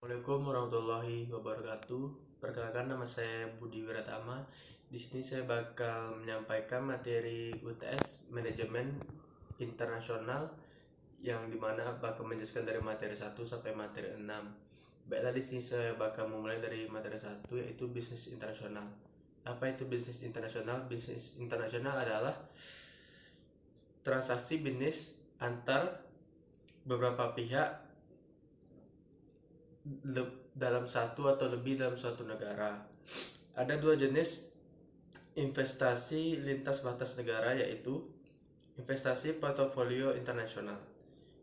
Assalamualaikum warahmatullahi wabarakatuh. Perkenalkan, nama saya Budi Wiratama. Di sini saya bakal menyampaikan materi UTS Manajemen Internasional yang dimana bakal menjelaskan dari materi 1 sampai materi 6. Baiklah, di sini saya bakal memulai dari materi 1, yaitu bisnis internasional. Apa itu bisnis internasional? Bisnis internasional adalah transaksi bisnis antar beberapa pihak dalam satu atau lebih dalam suatu negara. Ada dua jenis investasi lintas batas negara, yaitu investasi portofolio internasional.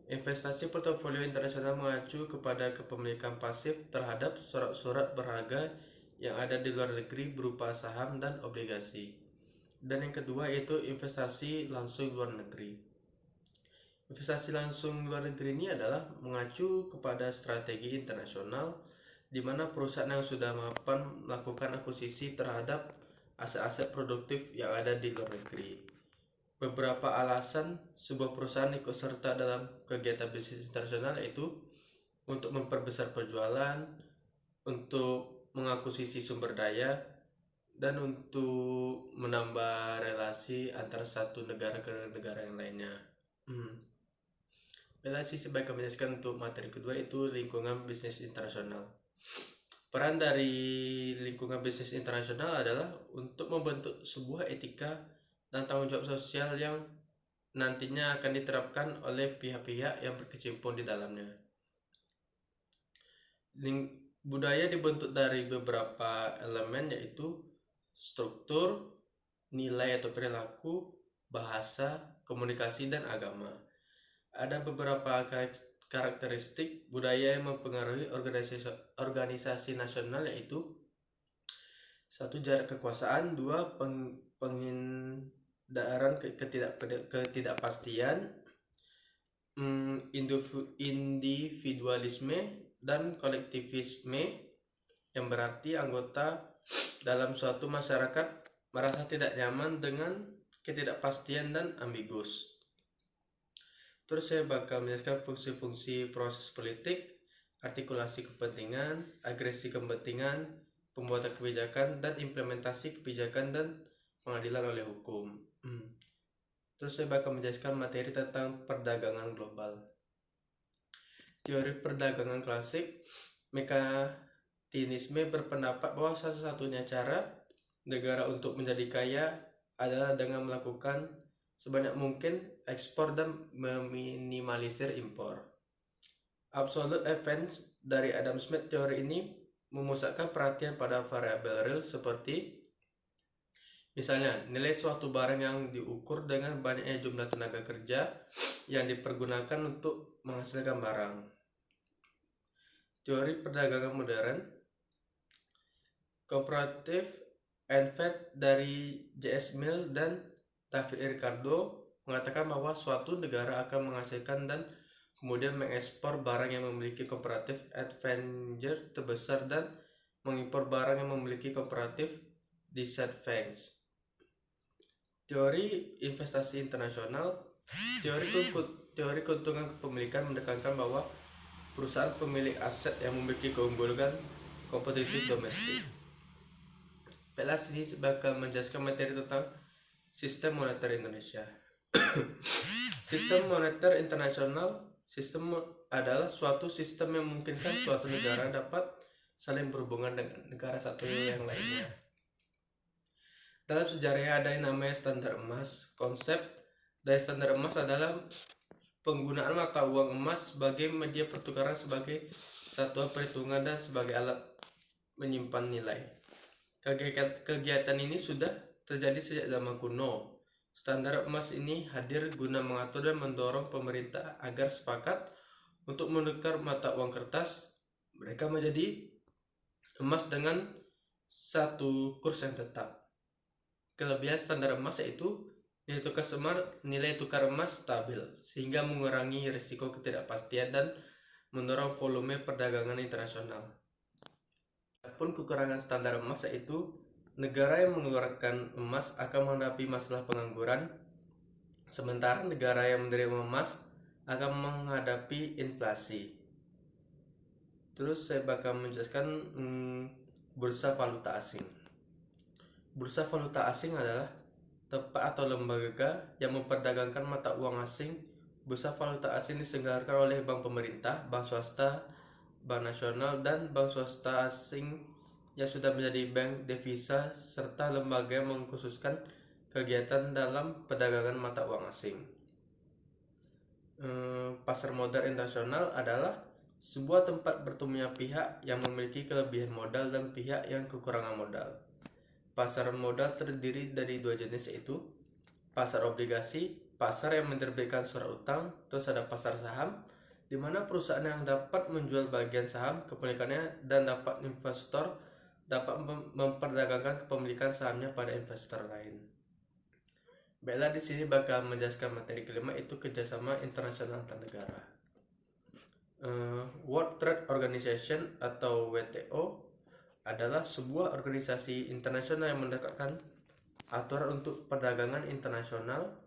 Investasi portofolio internasional mengacu kepada kepemilikan pasif terhadap surat-surat berharga yang ada di luar negeri berupa saham dan obligasi. Dan yang kedua yaitu investasi langsung luar negeri. Investasi langsung luar negeri ini adalah mengacu kepada strategi internasional di mana perusahaan yang sudah mapan melakukan akuisisi terhadap aset-aset produktif yang ada di luar negeri. Beberapa alasan sebuah perusahaan ikut serta dalam kegiatan bisnis internasional yaitu untuk memperbesar penjualan, untuk mengakuisisi sumber daya, dan untuk menambah relasi antara satu negara ke negara yang lainnya. Relasi sebagai menjelaskan untuk materi kedua itu lingkungan bisnis internasional. Peran dari lingkungan bisnis internasional adalah untuk membentuk sebuah etika dan tanggung jawab sosial yang nantinya akan diterapkan oleh pihak-pihak yang berkecimpung di dalamnya. Budaya dibentuk dari beberapa elemen, yaitu struktur, nilai atau perilaku, bahasa, komunikasi, dan agama. Ada beberapa karakteristik budaya yang mempengaruhi organisasi nasional, yaitu 1. Jarak kekuasaan, 2. Penghindaran ketidakpastian, individualisme dan kolektivisme, yang berarti anggota dalam suatu masyarakat merasa tidak nyaman dengan ketidakpastian dan ambigus. Terus saya bakal menjelaskan fungsi-fungsi proses politik, artikulasi kepentingan, agresi kepentingan, pembuatan kebijakan, dan implementasi kebijakan dan pengadilan oleh hukum. Terus saya bakal menjelaskan materi tentang perdagangan global. Teori perdagangan klasik, mekanisme berpendapat bahwa satu-satunya cara negara untuk menjadi kaya adalah dengan melakukan sebanyak mungkin ekspor dan meminimalisir impor. Absolute advance dari Adam Smith, teori ini memusatkan perhatian pada variabel real seperti misalnya nilai suatu barang yang diukur dengan banyaknya jumlah tenaga kerja yang dipergunakan untuk menghasilkan barang. Teori perdagangan modern, Comparative Advantage dari J.S. Mill dan David Ricardo mengatakan bahwa suatu negara akan menghasilkan dan kemudian mengekspor barang yang memiliki comparative advantage terbesar dan mengimpor barang yang memiliki comparative disadvantage. Teori investasi internasional, teori keuntungan kepemilikan menekankan bahwa perusahaan pemilik aset yang memiliki keunggulan kompetitif domestik. Baiklah, sini bakal menjelaskan materi tentang sistem moneter Indonesia. Sistem moneter internasional, sistem adalah suatu sistem yang memungkinkan suatu negara dapat saling berhubungan dengan negara satu yang lainnya. Dalam sejarahnya ada yang namanya standar emas. Konsep dari standar emas adalah penggunaan mata uang emas sebagai media pertukaran, sebagai satuan perhitungan, dan sebagai alat menyimpan nilai. Kegiatan ini sudah terjadi sejak zaman kuno. Standar emas ini hadir guna mengatur dan mendorong pemerintah agar sepakat untuk menukar mata uang kertas mereka menjadi emas dengan satu kurs yang tetap. Kelebihan standar emas yaitu nilai tukar emas stabil sehingga mengurangi risiko ketidakpastian dan mendorong volume perdagangan internasional. Adapun kekurangan standar emas yaitu negara yang mengeluarkan emas akan menghadapi masalah pengangguran, sementara negara yang menerima emas akan menghadapi inflasi. Terus saya bakal menjelaskan bursa valuta asing. Bursa valuta asing adalah tempat atau lembaga yang memperdagangkan mata uang asing. Bursa valuta asing diselenggarakan oleh bank pemerintah, bank swasta, bank nasional, dan bank swasta asing yang sudah menjadi bank devisa serta lembaga yang mengkhususkan kegiatan dalam perdagangan mata uang asing. Pasar modal internasional adalah sebuah tempat bertemunya pihak yang memiliki kelebihan modal dan pihak yang kekurangan modal. Pasar modal terdiri dari dua jenis, yaitu pasar obligasi, pasar yang menerbitkan surat utang, terus ada pasar saham, di mana perusahaan yang dapat menjual bagian saham kepemilikannya dan dapat investor dapat memperdagangkan kepemilikan sahamnya pada investor lain. Baiklah, di sini bakal menjelaskan materi kelima, itu kerjasama internasional antar negara. World Trade Organization atau WTO adalah sebuah organisasi internasional yang menetapkan aturan untuk perdagangan internasional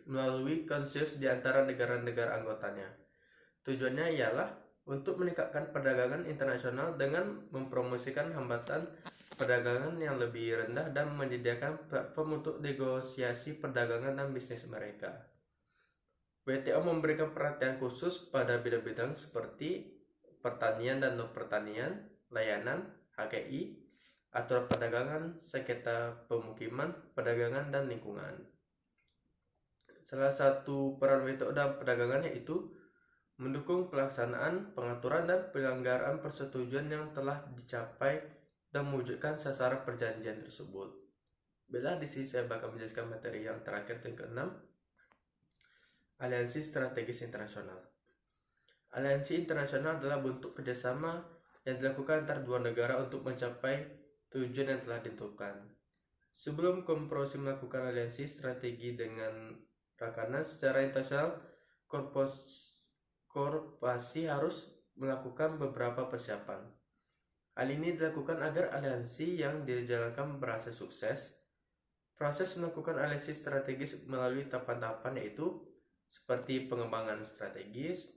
melalui konsensus di antara negara-negara anggotanya. Tujuannya ialah untuk meningkatkan perdagangan internasional dengan mempromosikan hambatan perdagangan yang lebih rendah dan menyediakan platform untuk negosiasi perdagangan dan bisnis mereka. WTO memberikan perhatian khusus pada bidang-bidang seperti pertanian dan non-pertanian, layanan, HKI, aturan perdagangan, sengketa pemukiman, perdagangan, dan lingkungan. Salah satu peran WTO dalam perdagangan yaitu mendukung pelaksanaan, pengaturan, dan penyelenggaraan persetujuan yang telah dicapai dan mewujudkan sasaran perjanjian tersebut. Bila di sini saya bakal menjelaskan materi yang terakhir, yang keenam, aliansi strategis internasional. Aliansi internasional adalah bentuk kerjasama yang dilakukan antara dua negara untuk mencapai tujuan yang telah ditentukan. Sebelum korporasi melakukan aliansi strategi dengan rekanan secara internasional, korporasi harus melakukan beberapa persiapan. Hal ini dilakukan agar aliansi yang dijalankan berhasil sukses. Proses melakukan aliansi strategis melalui tahapan-tahapan yaitu seperti pengembangan strategis,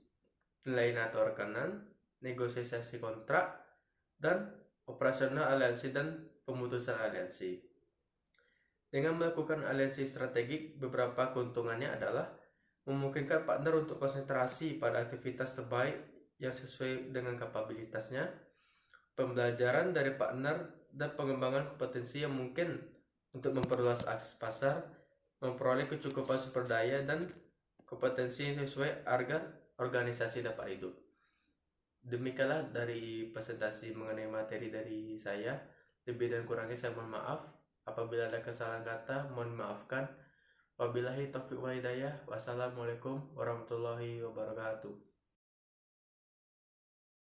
penilaian atau rekanan, negosiasi kontrak, dan operasional aliansi dan pemutusan aliansi. Dengan melakukan aliansi strategik, beberapa keuntungannya adalah memungkinkan partner untuk konsentrasi pada aktivitas terbaik yang sesuai dengan kapabilitasnya, pembelajaran dari partner, dan pengembangan kompetensi yang mungkin untuk memperluas akses pasar, memperoleh kecukupan sumber daya, dan kompetensi yang sesuai agar organisasi dapat hidup. Demikianlah dari presentasi mengenai materi dari saya. Lebih dan kurangnya saya mohon maaf. Apabila ada kesalahan kata, mohon maafkan. Wabillahi taufiq wal hidayah. Wassalamualaikum warahmatullahi wabarakatuh.